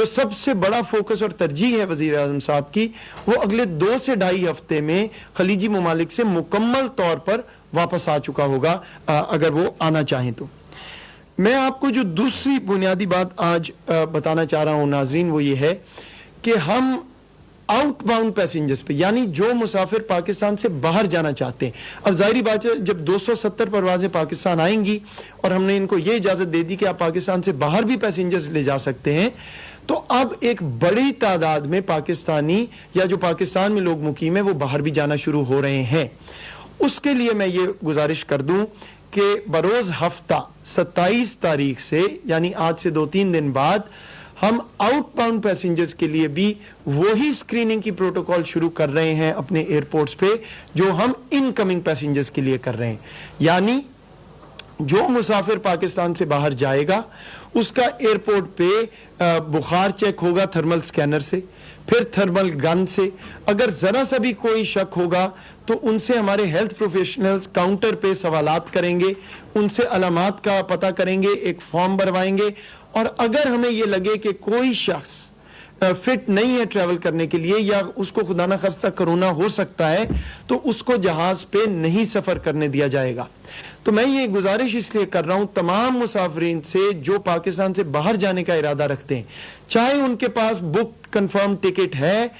जो सबसे बड़ा फोकस और तरजीह है वज़ीर आज़म साहब की, वो अगले 2 से ढाई हफ्ते में खलीजी ममालिक से मुकम्मल तौर पर वापस आ चुका होगा, अगर वो आना चाहें तो। मैं आपको जो दूसरी बुनियादी बात आज बताना चाह रहा हूँ नाजरीन, वो ये है कि हम आउटबाउंड पैसेंजर्स पे, यानी जो मुसाफिर पाकिस्तान से बाहर जाना चाहते हैं, अब जाहिर बात है जब 270 परवाजें पाकिस्तान आएंगी और हमने इनको ये इजाज़त दे दी कि आप पाकिस्तान से बाहर भी पैसेंजर्स ले जा सकते हैं, तो अब एक बड़ी तादाद में पाकिस्तानी या जो पाकिस्तान में लोग मुकीम है वो बाहर भी जाना शुरू हो रहे हैं। उसके लिए मैं ये गुजारिश कर दूं कि बरोज़ हफ्ता 27 तारीख से, यानी आज से 2-3 दिन बाद, हम आउटबाउंड पैसेंजर्स के लिए भी वही स्क्रीनिंग की प्रोटोकॉल शुरू कर रहे हैं अपने एयरपोर्ट्स पे जो हम इनकमिंग पैसेंजर्स के लिए कर रहे हैं। यानी जो मुसाफिर पाकिस्तान से बाहर जाएगा उसका एयरपोर्ट पे बुखार चेक होगा थर्मल स्कैनर से, फिर थर्मल गन से। अगर ज़रा सा भी कोई शक होगा तो उनसे हमारे हेल्थ प्रोफेशनल्स काउंटर पे सवालात करेंगे, उनसे अलामात का पता करेंगे, एक फॉर्म भरवाएंगे, और अगर हमें ये लगे कि कोई शख्स फिट नहीं है ट्रैवल करने के लिए या उसको खुदा न खास्ता कोरोना हो सकता है, तो उसको जहाज पे नहीं सफ़र करने दिया जाएगा। तो मैं ये गुजारिश इसलिए कर रहा हूँ तमाम मुसाफिरीन से जो पाकिस्तान से बाहर जाने का इरादा रखते हैं, चाहे उनके पास बुक कंफर्म टिकट है,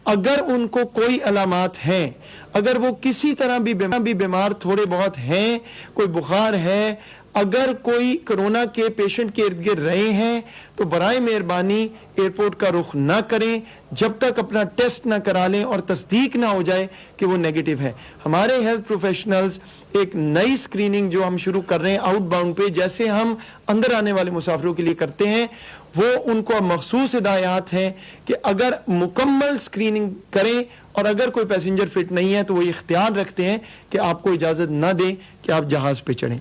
अगर उनको कोई अलामात हैं, अगर वो किसी तरह भी बीमार थोड़े बहुत हैं, कोई बुखार है, अगर कोई कोरोना के पेशेंट के इर्द गिर्द रहे हैं, तो बराए मेहरबानी एयरपोर्ट का रुख ना करें जब तक अपना टेस्ट ना करा लें और तस्दीक ना हो जाए कि वो नेगेटिव है। हमारे हेल्थ प्रोफेशनल्स एक नई स्क्रीनिंग जो हम शुरू कर रहे हैं आउटबाउंड पे, जैसे हम अंदर आने वाले मुसाफिरों के लिए करते हैं, वो उनको मखसूस हिदायत हैं कि अगर मुकम्मल स्क्रीनिंग करें और अगर कोई पैसेंजर फिट नहीं है तो वो इख्तियार रखते हैं कि आपको इजाज़त ना दें कि आप जहाज़ पे चढ़ें।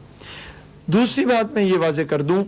दूसरी बात मैं ये वाज़े कर दूं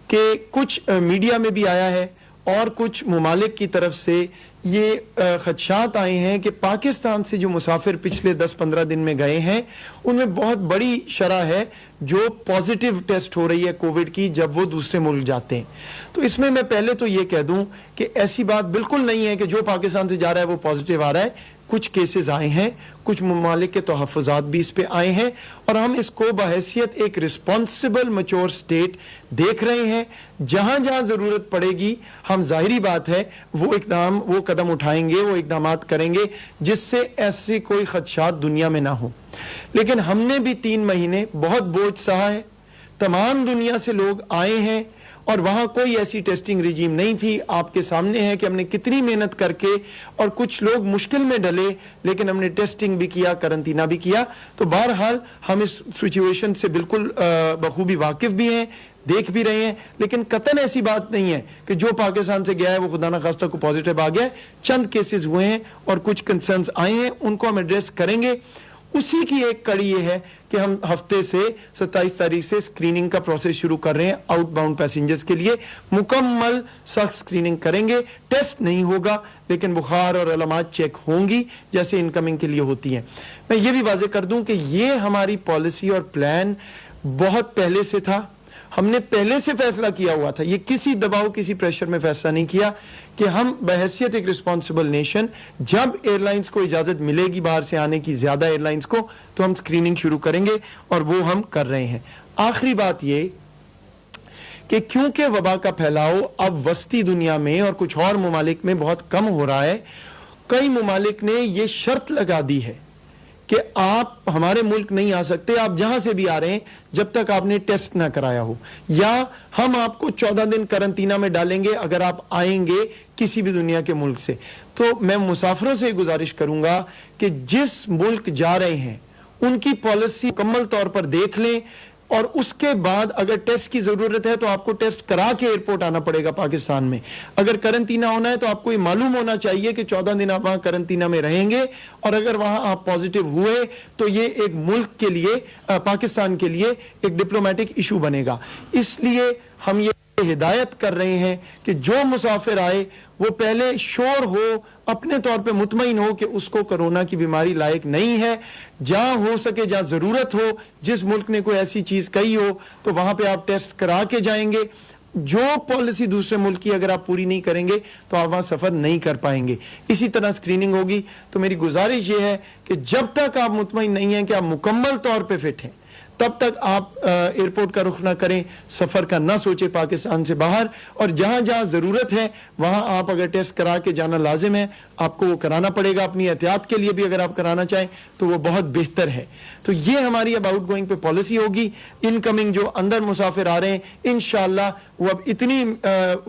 कि कुछ मीडिया में भी आया है और कुछ ममालिक की तरफ से ये खदशात आए हैं कि पाकिस्तान से जो मुसाफिर पिछले 10-15 दिन में गए हैं उनमें बहुत बड़ी शरह है जो पॉजिटिव टेस्ट हो रही है कोविड की जब वो दूसरे मुल्क जाते हैं। तो इसमें मैं पहले तो ये कह दूं कि ऐसी बात बिल्कुल नहीं है कि जो पाकिस्तान से जा रहा है वो पॉजिटिव आ रहा है। कुछ केसेस आए हैं, कुछ ममालिक के तहफ़्फ़ुज़ात भी इस पे आए हैं और हम इसको बहैसियत एक रिस्पॉन्सिबल मैच्योर स्टेट देख रहे हैं। जहाँ जहाँ ज़रूरत पड़ेगी हम ज़ाहिरी बात है वो कदम उठाएंगे, वो इक़दामात करेंगे जिससे ऐसे कोई खदशात दुनिया में ना हो। लेकिन हमने भी 3 महीने बहुत बोझ सहा है, तमाम दुनिया से लोग आए हैं और वहाँ कोई ऐसी टेस्टिंग रिजीम नहीं थी। आपके सामने है कि हमने कितनी मेहनत करके, और कुछ लोग मुश्किल में डले लेकिन हमने टेस्टिंग भी किया, करंतना भी किया। तो बहरहाल हम इस सिचुएशन से बिल्कुल बखूबी वाकिफ भी हैं, देख भी रहे हैं। लेकिन कतन ऐसी बात नहीं है कि जो पाकिस्तान से गया है वो खुदा न खास्ता को पॉजिटिव आ गया। चंद केसेस हुए हैं और कुछ कंसर्न्स आए हैं, उनको हम एड्रेस करेंगे। उसी की एक कड़ी ये है कि हम हफ्ते से 27 तारीख से स्क्रीनिंग का प्रोसेस शुरू कर रहे हैं आउटबाउंड पैसेंजर्स के लिए। मुकम्मल सख्त स्क्रीनिंग करेंगे, टेस्ट नहीं होगा लेकिन बुखार और अलामात चेक होंगी जैसे इनकमिंग के लिए होती हैं। मैं ये भी वाज़ेह कर दूं कि ये हमारी पॉलिसी और प्लान बहुत पहले से था, हमने पहले से फैसला किया हुआ था। ये किसी दबाव, किसी प्रेशर में फैसला नहीं किया कि हम बहैसियत एक रिस्पॉन्सिबल नेशन जब एयरलाइंस को इजाज़त मिलेगी बाहर से आने की, ज़्यादा एयरलाइंस को, तो हम स्क्रीनिंग शुरू करेंगे और वो हम कर रहे हैं। आखिरी बात ये कि क्योंकि वबा का फैलाव अब वस्ती दुनिया में और कुछ और ममालिक में बहुत कम हो रहा है, कई ममालिक ने ये शर्त लगा दी है कि आप हमारे मुल्क नहीं आ सकते, आप जहां से भी आ रहे हैं, जब तक आपने टेस्ट ना कराया हो, या हम आपको 14 दिन करंतना में डालेंगे अगर आप आएंगे किसी भी दुनिया के मुल्क से। तो मैं मुसाफिरों से गुजारिश करूंगा कि जिस मुल्क जा रहे हैं उनकी पॉलिसी मुकम्मल तौर पर देख लें और उसके बाद अगर टेस्ट की जरूरत है तो आपको टेस्ट करा के एयरपोर्ट आना पड़ेगा पाकिस्तान में। अगर करंतना होना है तो आपको ये मालूम होना चाहिए कि 14 दिन आप वहां करंतना में रहेंगे और अगर वहां आप पॉजिटिव हुए तो ये एक मुल्क के लिए, पाकिस्तान के लिए एक डिप्लोमेटिक इशू बनेगा। इसलिए हम ये हिदायत कर रहे हैं कि जो मुसाफिर आए वो पहले श्योर हो, अपने तौर पे मुतमईन हो कि उसको कोरोना की बीमारी लायक नहीं है। जहां हो सके, जहां जरूरत हो, जिस मुल्क ने कोई ऐसी चीज कही हो तो वहां पे आप टेस्ट करा के जाएंगे। जो पॉलिसी दूसरे मुल्क की अगर आप पूरी नहीं करेंगे तो आप वहां सफर नहीं कर पाएंगे। इसी तरह स्क्रीनिंग होगी। तो मेरी गुजारिश ये है कि जब तक आप मुतमईन नहीं हैं कि आप मुकम्मल तौर पे फिट हैं, तब तक आप एयरपोर्ट का रुख ना करें, सफ़र का ना सोचें पाकिस्तान से बाहर। और जहां जहां ज़रूरत है वहां आप अगर टेस्ट करा के जाना लाजिम है, आपको वो कराना पड़ेगा। अपनी एहतियात के लिए भी अगर आप कराना चाहें तो वो बहुत बेहतर है। तो ये हमारी अब आउट गोइंग पे पॉलिसी होगी। इनकमिंग जो अंदर मुसाफिर आ रहे हैं, इंशाअल्लाह वो अब इतनी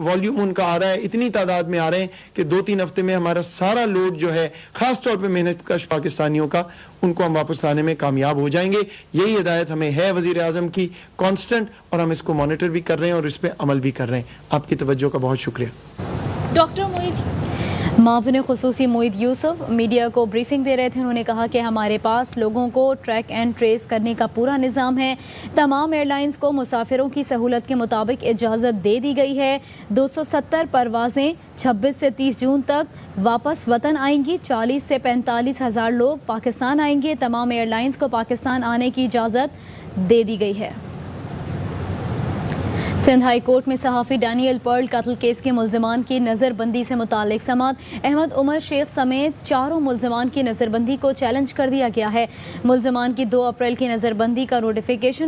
वॉल्यूम उनका आ रहा है, इतनी तादाद में आ रहे हैं कि 2-3 हफ्ते में हमारा सारा लोड जो है, खास तौर पे मेहनतकश पाकिस्तानियों का, उनको हम वापस लाने में कामयाब हो जाएंगे। यही हिदायत हमें है वज़ीर आज़म की कांस्टेंट, और हम इसको मॉनिटर भी कर रहे हैं और इस पर अमल भी कर रहे हैं। आपकी तवज्जो का बहुत शुक्रिया। डॉक्टर मोईद माविन खुसूसी मोईद यूसुफ मीडिया को ब्रीफिंग दे रहे थे। उन्होंने कहा कि हमारे पास लोगों को ट्रैक एंड ट्रेस करने का पूरा निज़ाम है। तमाम एयरलाइंस को मुसाफिरों की सहूलत के मुताबिक इजाज़त दे दी गई है। 270 परवाज़ें 26 से 30 जून तक वापस वतन आएंगी। 40 से 45 हज़ार लोग पाकिस्तान आएंगे। तमाम एयरलाइंस को पाकिस्तान आने की इजाज़त दे दी गई है। सिंध हाई कोर्ट में सहाफ़ी डैनियल पर्ल कत्ल केस के मुल्ज़िमान की नज़रबंदी से मुतालिक समात अहमद उमर शेख समेत 4 मुल्ज़िमान की नज़रबंदी को चैलेंज कर दिया गया है। मुल्ज़िमान की 2 अप्रैल की नज़रबंदी का नोटिफिकेशन